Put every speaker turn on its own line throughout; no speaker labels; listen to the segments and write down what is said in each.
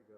go.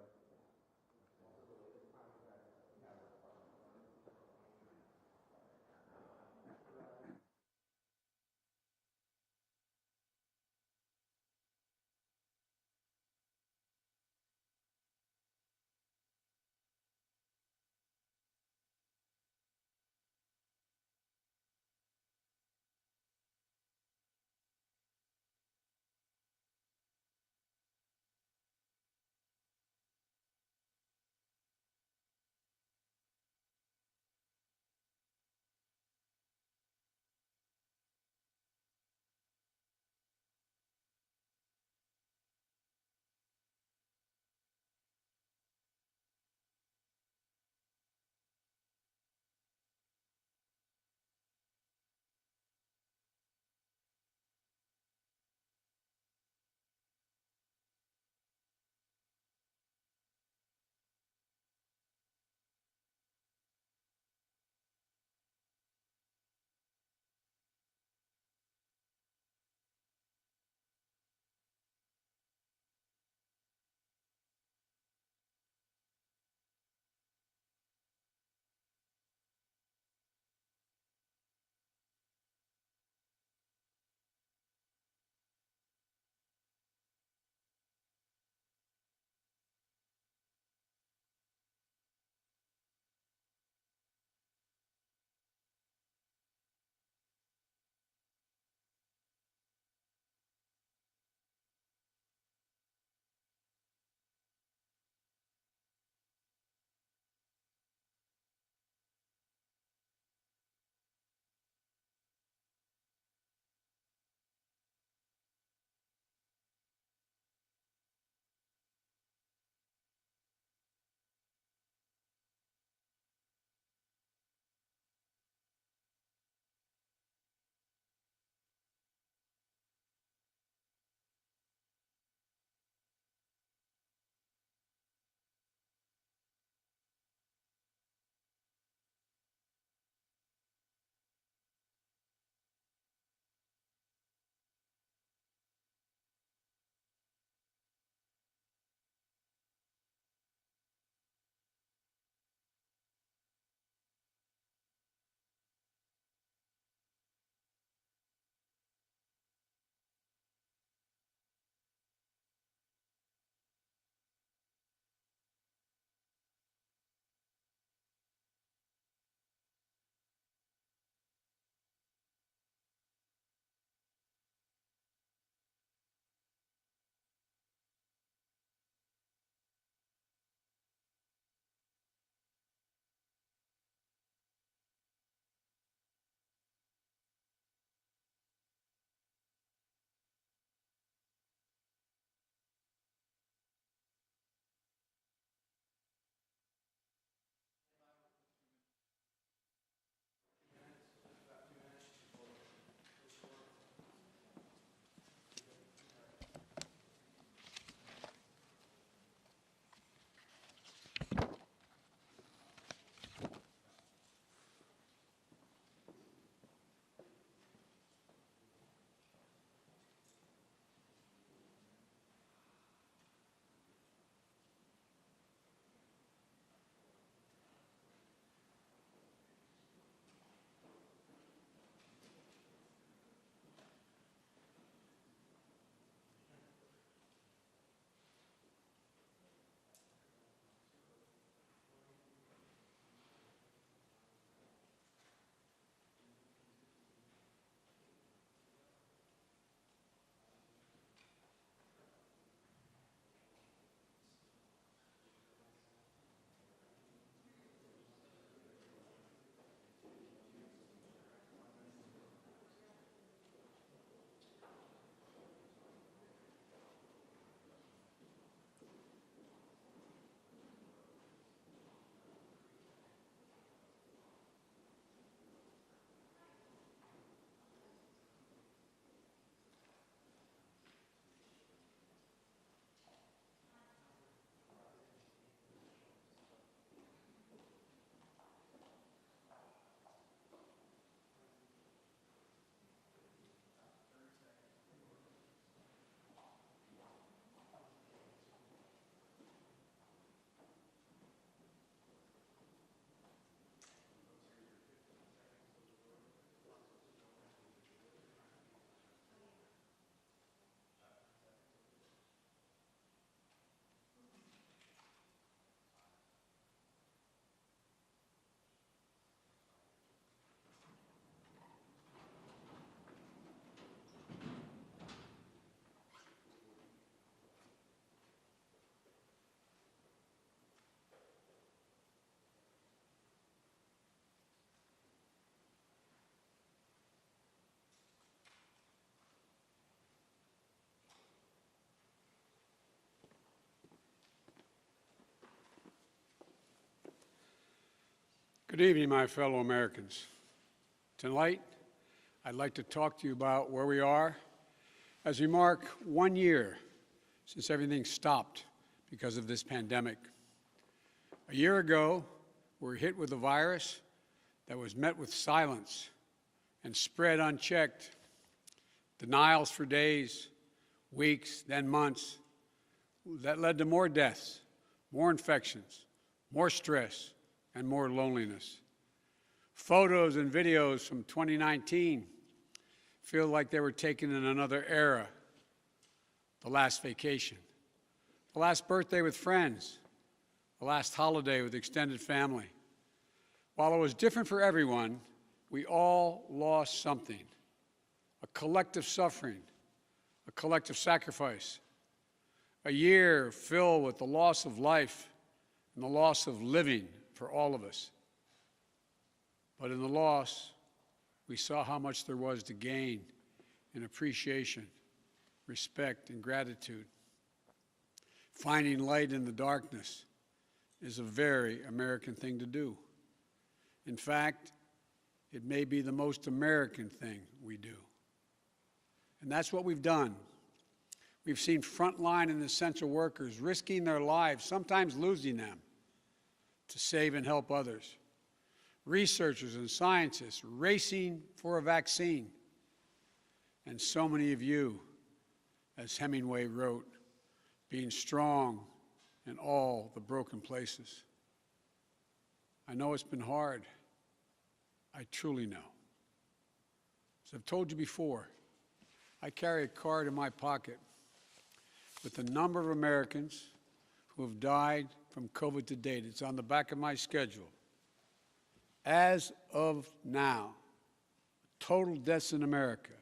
Good evening, my fellow Americans. Tonight, I'd like to talk to you about where we are as we mark 1 year since everything stopped because of this pandemic. A year ago, we were hit with a virus that was met with silence and spread unchecked. Denials for days, weeks, then months. That led to more deaths, more infections, more stress, and more loneliness. Photos and videos from 2019 feel like they were taken in another era. The last vacation, the last birthday with friends, the last holiday with extended family. While it was different for everyone, we all lost something. A collective suffering, a collective sacrifice. A year filled with the loss of life and the loss of living for all of us. But in the loss, we saw how much there was to gain in appreciation, respect, and gratitude. Finding light in the darkness is a very American thing to do. In fact, it may be the most American thing we do. And that's what we've done. We've seen frontline and essential workers risking their lives, sometimes losing them, to save and help others. Researchers and scientists racing for a vaccine. And so many of you, as Hemingway wrote, being strong in all the broken places. I know it's been hard. I truly know. As I've told you before, I carry a card in my pocket with the number of Americans who have died from COVID to date. It's on the back of my schedule. As of now, total deaths in America,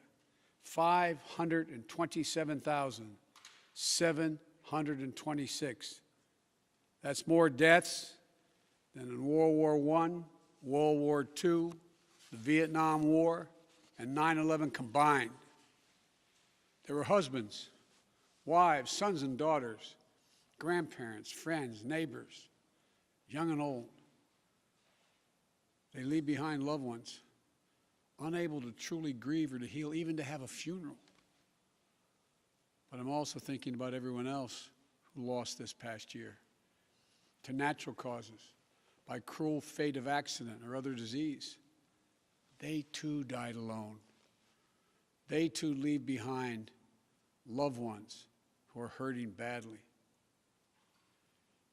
527,726. That's more deaths than in World War I, World War II, the Vietnam War, and 9/11 combined. There were husbands, wives, sons and daughters, grandparents, friends, neighbors, young and old. They leave behind loved ones, unable to truly grieve or to heal, even to have a funeral. But I'm also thinking about everyone else who lost this past year to natural causes, by cruel fate of accident or other disease. They too died alone. They too leave behind loved ones who are hurting badly.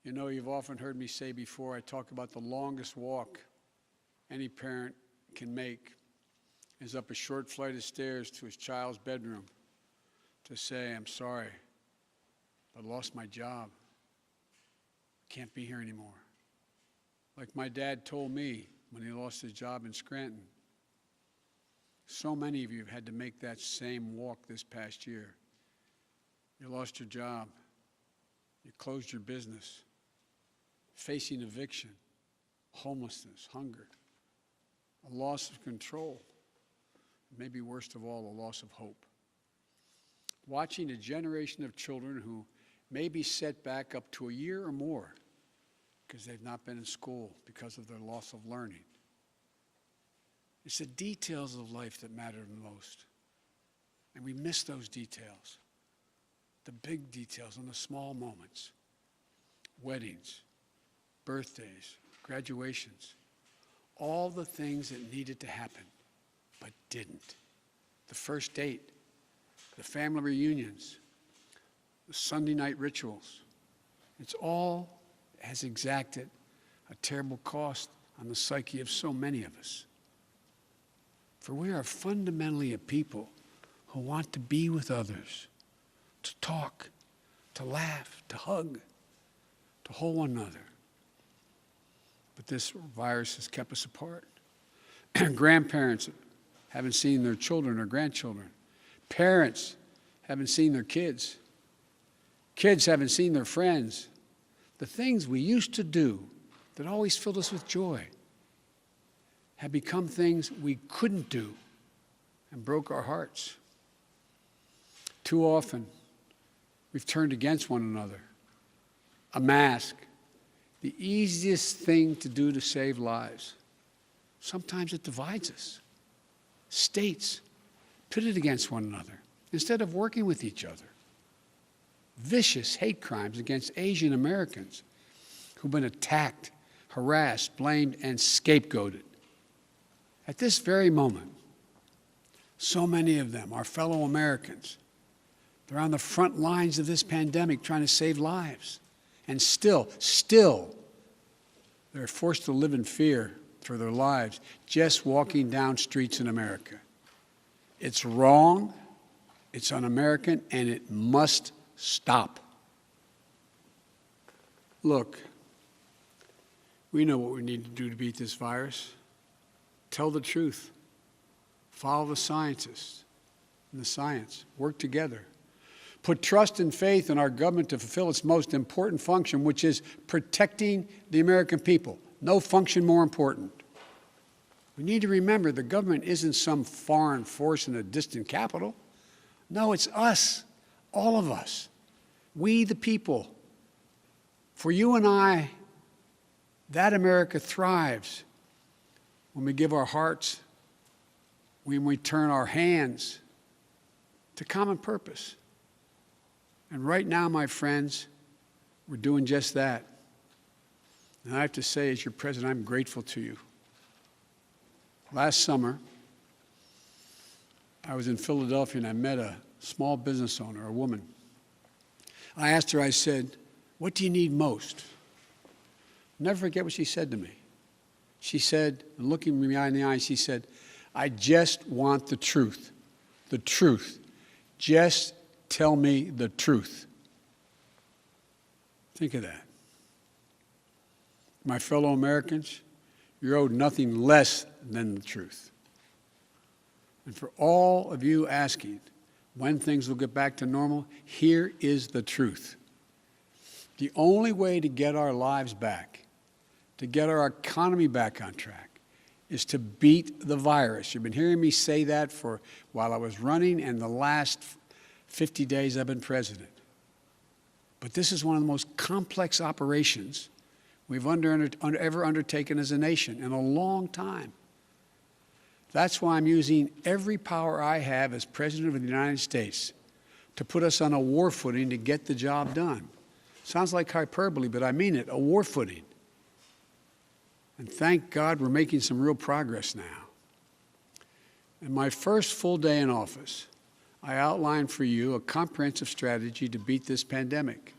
You know, you've often heard me say before, I talk about the longest walk any parent can make is up a short flight of stairs to his child's bedroom to say, I'm sorry, but I lost my job. Can't be here anymore. Like my dad told me when he lost his job in Scranton. So many of you have had to make that same walk this past year. You lost your job. You closed your business. Facing eviction, homelessness, hunger, a loss of control, maybe worst of all, a loss of hope. Watching a generation of children who may be set back up to a year or more because they've not been in school because of their loss of learning. It's the details of life that matter the most. And we miss those details. The big details and the small moments. Weddings, birthdays, graduations, all the things that needed to happen, but didn't. The first date, the family reunions, the Sunday night rituals. It's all has exacted a terrible cost on the psyche of so many of us. For we are fundamentally a people who want to be with others, to talk, to laugh, to hug, to hold one another. But this virus has kept us apart. Grandparents haven't seen their children or grandchildren. Parents haven't seen their kids. Kids haven't seen their friends. The things we used to do that always filled us with joy have become things we couldn't do and broke our hearts. Too often, we've turned against one another. A mask, the easiest thing to do to save lives. Sometimes it divides us. States pitted against one another instead of working with each other. Vicious hate crimes against Asian Americans who've been attacked, harassed, blamed, and scapegoated. At this very moment, so many of them, our fellow Americans, they're on the front lines of this pandemic trying to save lives. And still, they're forced to live in fear for their lives just walking down streets in America. It's wrong, it's un-American, and it must stop. Look, we know what we need to do to beat this virus. Tell the truth. Follow the scientists and the science. Work together. Put trust and faith in our government to fulfill its most important function, which is protecting the American people. No function more important. We need to remember the government isn't some foreign force in a distant capital. No, it's us, all of us. We the people. For you and I, that America thrives when we give our hearts, when we turn our hands to common purpose. And right now, my friends, we're doing just that. And I have to say, as your president, I'm grateful to you. Last summer, I was in Philadelphia and I met a small business owner, a woman. I asked her, I said, what do you need most? I'll never forget what she said to me. She said, looking me in the eye, she said, I just want the truth. The truth. Just tell me the truth. Think of that. My fellow Americans, you're owed nothing less than the truth. And for all of you asking when things will get back to normal, here is the truth. The only way to get our lives back, to get our economy back on track, is to beat the virus. You've been hearing me say that for while I was running and the last 50 days I've been president. But this is one of the most complex operations we've ever undertaken as a nation in a long time. That's why I'm using every power I have as President of the United States to put us on a war footing to get the job done. Sounds like hyperbole, but I mean it, a war footing. And thank God we're making some real progress now. In my first full day in office, I outlined for you a comprehensive strategy to beat this pandemic.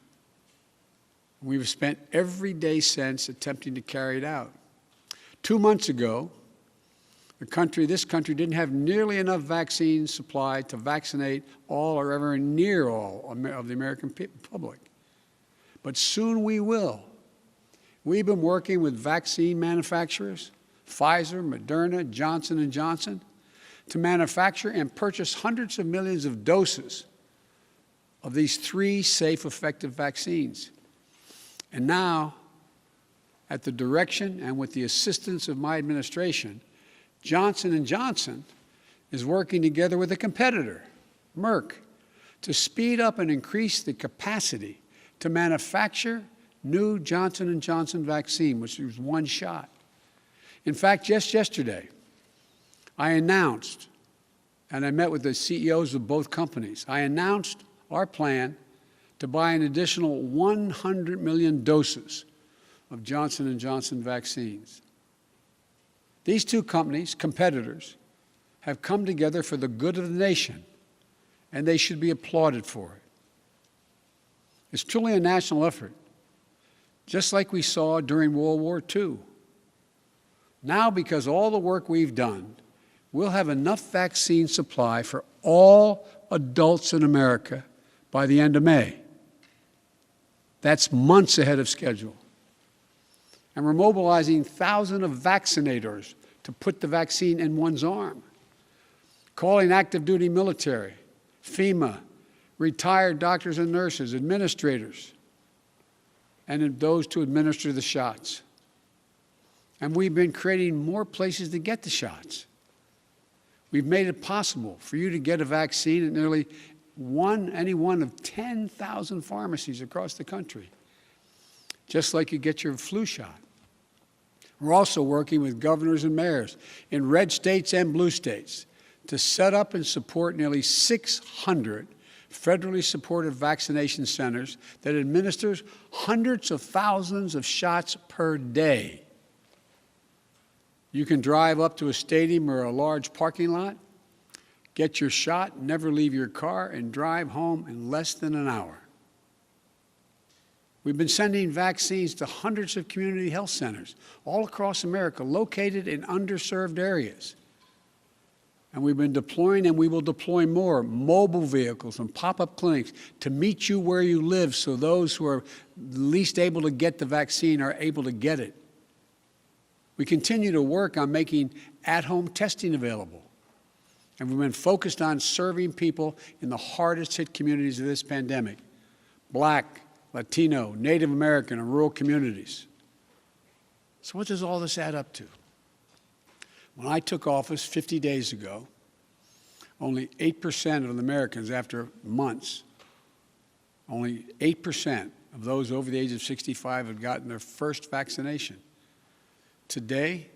We've spent every day since attempting to carry it out. 2 months ago, this country didn't have nearly enough vaccine supply to vaccinate all or ever near all of the American public. But soon we will. We've been working with vaccine manufacturers, Pfizer, Moderna, Johnson & Johnson, to manufacture and purchase hundreds of millions of doses of these 3 safe, effective vaccines. And now, at the direction and with the assistance of my administration, Johnson & Johnson is working together with a competitor, Merck, to speed up and increase the capacity to manufacture new Johnson & Johnson vaccine, which is 1 shot. In fact, just yesterday, I announced, and I met with the CEOs of both companies, I announced our plan to buy an additional 100 million doses of Johnson & Johnson vaccines. These 2 companies, competitors, have come together for the good of the nation, and they should be applauded for it. It's truly a national effort, just like we saw during World War II. Now, because of all the work we've done, we'll have enough vaccine supply for all adults in America by the end of May. That's months ahead of schedule. And we're mobilizing thousands of vaccinators to put the vaccine in one's arm, calling active duty military, FEMA, retired doctors and nurses, administrators, and those to administer the shots. And we've been creating more places to get the shots. We've made it possible for you to get a vaccine at nearly any one of 10,000 pharmacies across the country, just like you get your flu shot. We're also working with governors and mayors in red states and blue states to set up and support nearly 600 federally supported vaccination centers that administers hundreds of thousands of shots per day. You can drive up to a stadium or a large parking lot, get your shot, never leave your car, and drive home in less than an hour. We've been sending vaccines to hundreds of community health centers all across America, located in underserved areas. And we've been deploying, and we will deploy more, mobile vehicles and pop-up clinics to meet you where you live so those who are least able to get the vaccine are able to get it. We continue to work on making at-home testing available. And we've been focused on serving people in the hardest hit communities of this pandemic: Black, Latino, Native American, and rural communities. So what does all this add up to? When I took office 50 days ago, only 8% of Americans, after months, only 8% of those over the age of 65 had gotten their first vaccination. Today,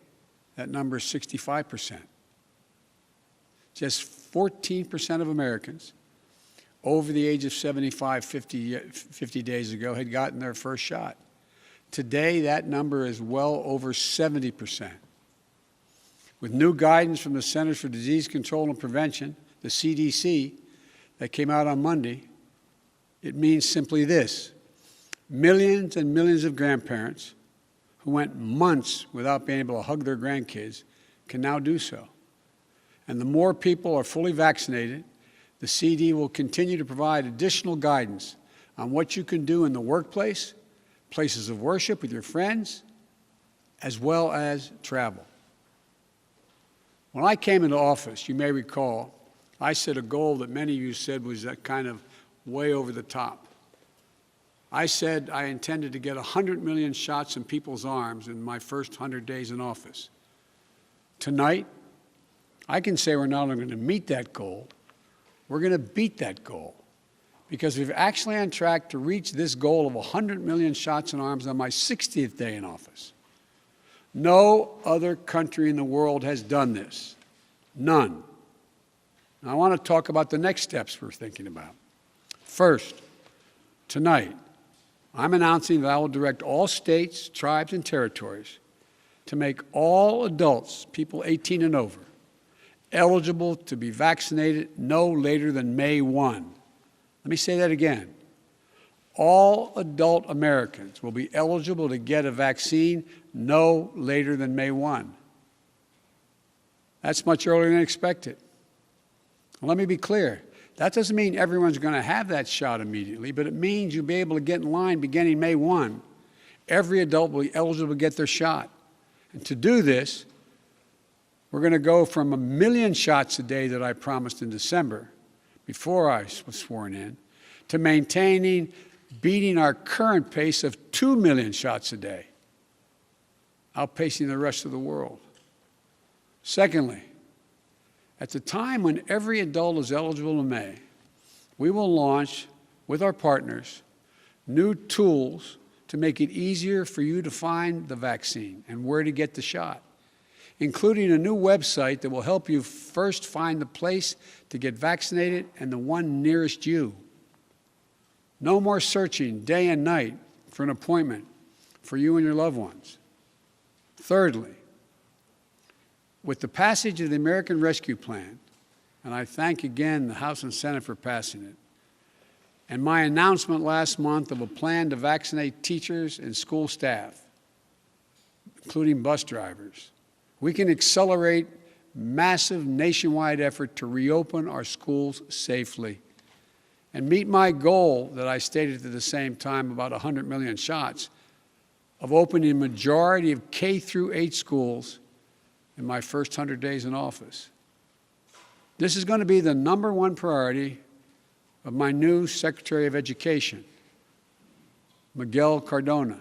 that number is 65%. Just 14% of Americans over the age of 75 50 days ago had gotten their first shot. Today, that number is well over 70%. With new guidance from the Centers for Disease Control and Prevention, the CDC, that came out on Monday, it means simply this: millions and millions of grandparents who went months without being able to hug their grandkids can now do so. And the more people are fully vaccinated, the CD will continue to provide additional guidance on what you can do in the workplace, places of worship with your friends, as well as travel. When I came into office, you may recall, I set a goal that many of you said was kind of way over the top. I said I intended to get 100 million shots in people's arms in my first 100 days in office. Tonight, I can say we're not only going to meet that goal, we're going to beat that goal, because we're actually on track to reach this goal of 100 million shots in arms on my 60th day in office. No other country in the world has done this. None. Now, I want to talk about the next steps we're thinking about. First, tonight, I'm announcing that I will direct all states, tribes, and territories to make all adults, people 18 and over, eligible to be vaccinated no later than May 1. Let me say that again. All adult Americans will be eligible to get a vaccine no later than May 1. That's much earlier than expected. Let me be clear. That doesn't mean everyone's going to have that shot immediately, but it means you'll be able to get in line beginning May 1. Every adult will be eligible to get their shot. And to do this, we're going to go from 1 million shots a day that I promised in December, before I was sworn in, to beating our current pace of 2 million shots a day, outpacing the rest of the world. Secondly, at the time when every adult is eligible in May, we will launch, with our partners, new tools to make it easier for you to find the vaccine and where to get the shot, including a new website that will help you first find the place to get vaccinated and the one nearest you. No more searching day and night for an appointment for you and your loved ones. Thirdly, with the passage of the American Rescue Plan, and I thank again the House and Senate for passing it, and my announcement last month of a plan to vaccinate teachers and school staff, including bus drivers, we can accelerate massive nationwide effort to reopen our schools safely and meet my goal that I stated at the same time, about 100 million shots, of opening a majority of K through 8 schools in my first 100 days in office. This is going to be the #1 priority of my new Secretary of Education, Miguel Cardona.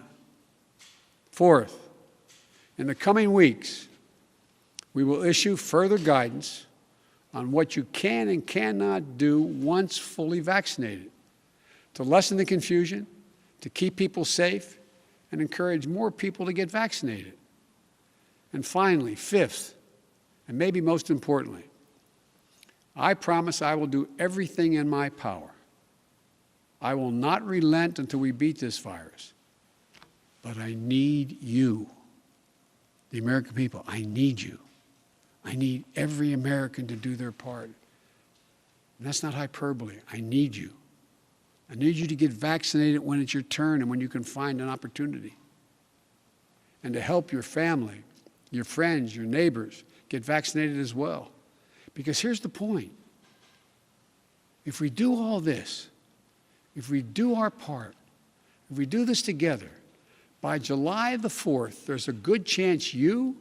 Fourth, in the coming weeks, we will issue further guidance on what you can and cannot do once fully vaccinated, to lessen the confusion, to keep people safe, and encourage more people to get vaccinated. And finally, fifth, and maybe most importantly, I promise I will do everything in my power. I will not relent until we beat this virus. But I need you, the American people. I need you. I need every American to do their part. And that's not hyperbole. I need you. I need you to get vaccinated when it's your turn and when you can find an opportunity. And to help your family, your friends, your neighbors get vaccinated as well. Because here's the point. If we do all this, if we do our part, if we do this together, by July the 4th, there's a good chance you,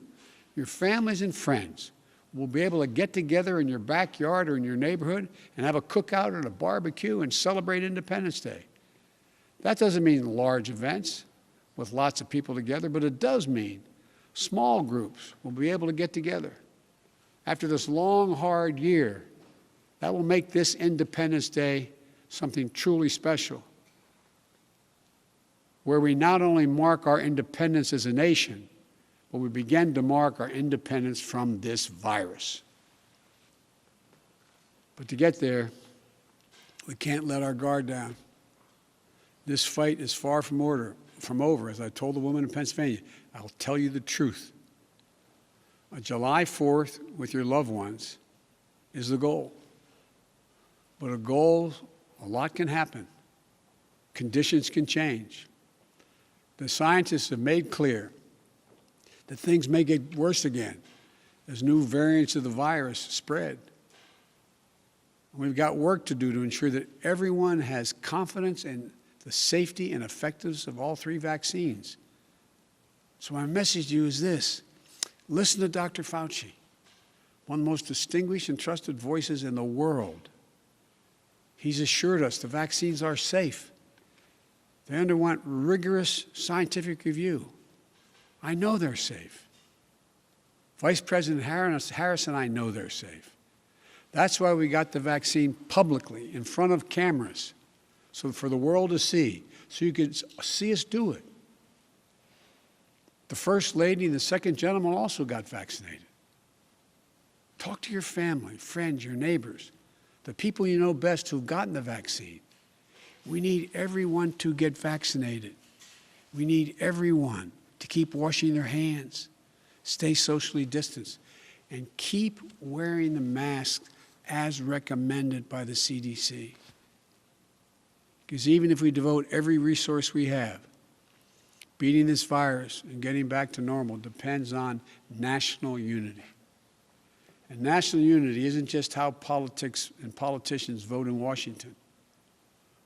your families and friends will be able to get together in your backyard or in your neighborhood and have a cookout and a barbecue and celebrate Independence Day. That doesn't mean large events with lots of people together, but it does mean small groups will be able to get together. After this long, hard year, that will make this Independence Day something truly special, where we not only mark our independence as a nation, but we begin to mark our independence from this virus. But to get there, we can't let our guard down. This fight is far from over. As I told the woman in Pennsylvania, I'll tell you the truth. July 4th with your loved ones is the goal. But a goal, a lot can happen. Conditions can change. The scientists have made clear that things may get worse again as new variants of the virus spread. And we've got work to do to ensure that everyone has confidence in the safety and effectiveness of all three vaccines. So my message to you is this. Listen to Dr. Fauci, one of the most distinguished and trusted voices in the world. He's assured us the vaccines are safe. They underwent rigorous scientific review. I know they're safe. Vice President Harris and I know they're safe. That's why we got the vaccine publicly in front of cameras, so for the world to see, so you could see us do it. The First Lady and the Second Gentleman also got vaccinated. Talk to your family, friends, your neighbors, the people you know best who've gotten the vaccine. We need everyone to get vaccinated. We need everyone to keep washing their hands, stay socially distanced, and keep wearing the mask as recommended by the CDC. Because even if we devote every resource we have, beating this virus and getting back to normal depends on national unity. And national unity isn't just how politics and politicians vote in Washington,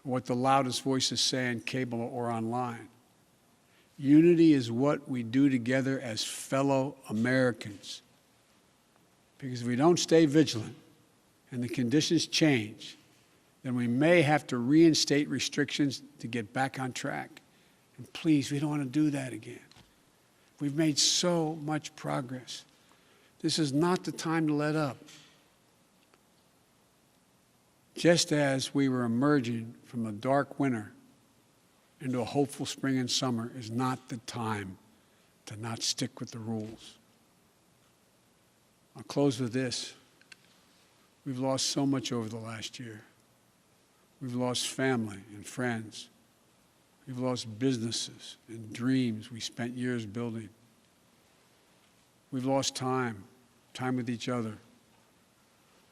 or what the loudest voices say on cable or online. Unity is what we do together as fellow Americans. Because if we don't stay vigilant and the conditions change, then we may have to reinstate restrictions to get back on track. And please, we don't want to do that again. We've made so much progress. This is not the time to let up. Just as we were emerging from a dark winter into a hopeful spring and summer is not the time to not stick with the rules. I'll close with this. We've lost so much over the last year. We've lost family and friends. We've lost businesses and dreams we spent years building. We've lost time with each other.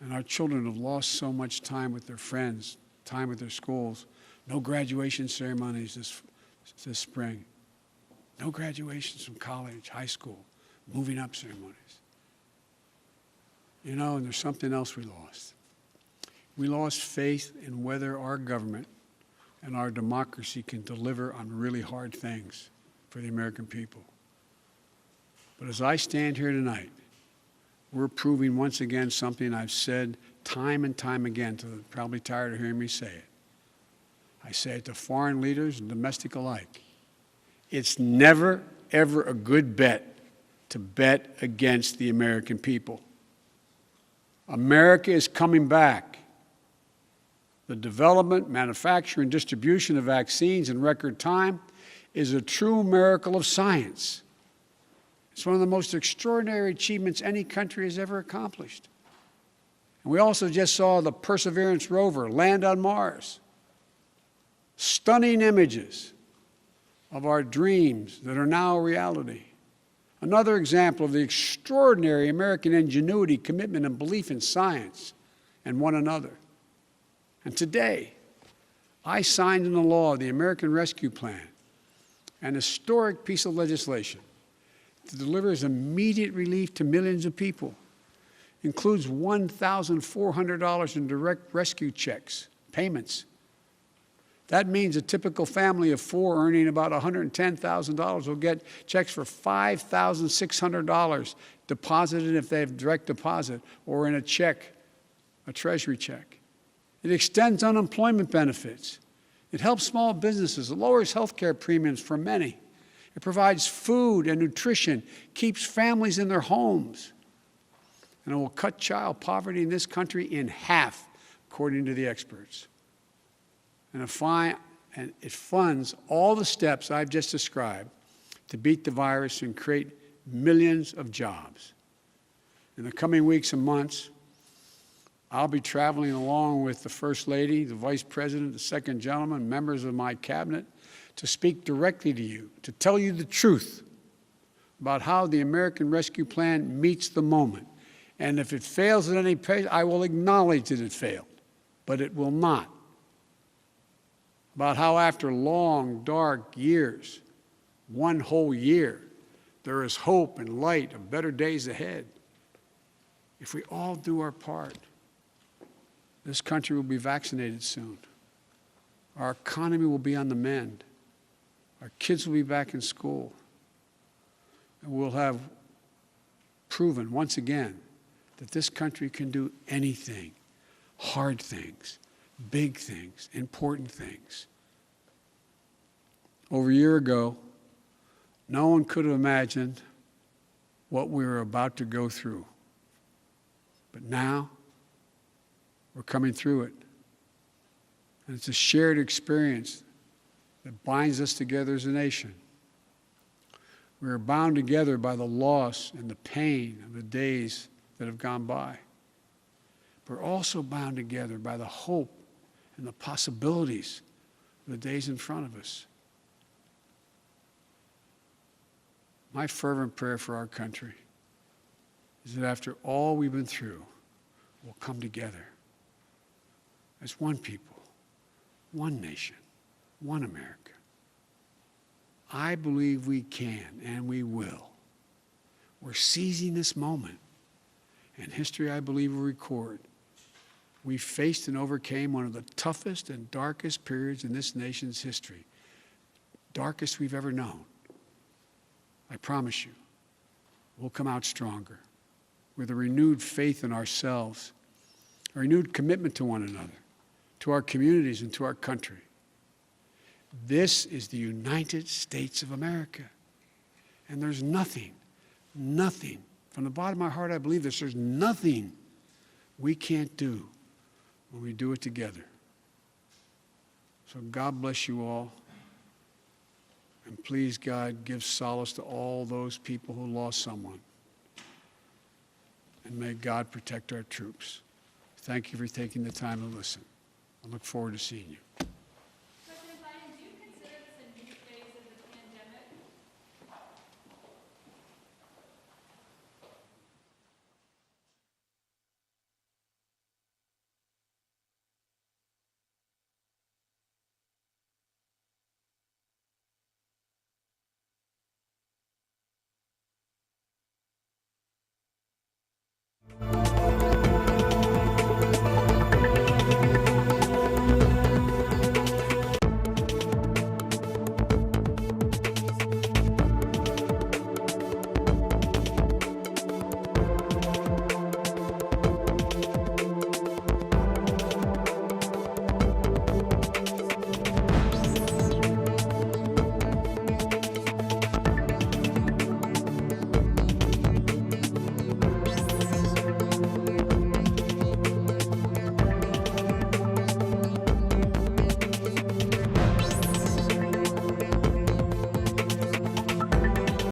And our children have lost so much time with their friends, time with their schools. No graduation ceremonies this spring. No graduations from college, high school, moving up ceremonies. You know, and there's something else we lost. We lost faith in whether our government and our democracy can deliver on really hard things for the American people. But as I stand here tonight, we're proving once again something I've said time and time again, to probably tired of hearing me say it. I say it to foreign leaders and domestic alike. It's never, ever a good bet to bet against the American people. America is coming back. The development, manufacture, and distribution of vaccines in record time is a true miracle of science. It's one of the most extraordinary achievements any country has ever accomplished. And we also just saw the Perseverance rover land on Mars. Stunning images of our dreams that are now a reality. Another example of the extraordinary American ingenuity, commitment, and belief in science and one another. And today, I signed into law the American Rescue Plan, an historic piece of legislation that delivers immediate relief to millions of people, includes $1,400 in direct rescue checks, payments. That means a typical family of four earning about $110,000 will get checks for $5,600 deposited if they have direct deposit or in a check, a treasury check. It extends unemployment benefits. It helps small businesses. It lowers health care premiums for many. It provides food and nutrition, keeps families in their homes, and it will cut child poverty in this country in half, according to the experts. And it funds all the steps I've just described to beat the virus and create millions of jobs. In the coming weeks and months, I'll be traveling along with the First Lady, the Vice President, the Second Gentleman, members of my cabinet, to speak directly to you, to tell you the truth about how the American Rescue Plan meets the moment. And if it fails at any pace, I will acknowledge that it failed, but it will not. About how after long, dark years, one whole year, there is hope and light of better days ahead. If we all do our part, this country will be vaccinated soon. Our economy will be on the mend. Our kids will be back in school. And we'll have proven once again that this country can do anything, hard things, big things, important things. Over a year ago, no one could have imagined what we were about to go through. But now, we're coming through it. And it's a shared experience that binds us together as a nation. We are bound together by the loss and the pain of the days that have gone by. We're also bound together by the hope and the possibilities of the days in front of us. My fervent prayer for our country is that after all we've been through, we'll come together as one people, one nation, one America. I believe we can and we will. We're seizing this moment, and history, I believe, will record. We faced and overcame one of the toughest and darkest periods in this nation's history, darkest we've ever known. I promise you, we'll come out stronger with a renewed faith in ourselves, a renewed commitment to one another, to our communities, and to our country. This is the United States of America. And there's nothing, from the bottom of my heart I believe this, there's nothing we can't do when we do it together. So God bless you all. And please, God, give solace to all those people who lost someone. And may God protect our troops. Thank you for taking the time to listen. I look forward to seeing you.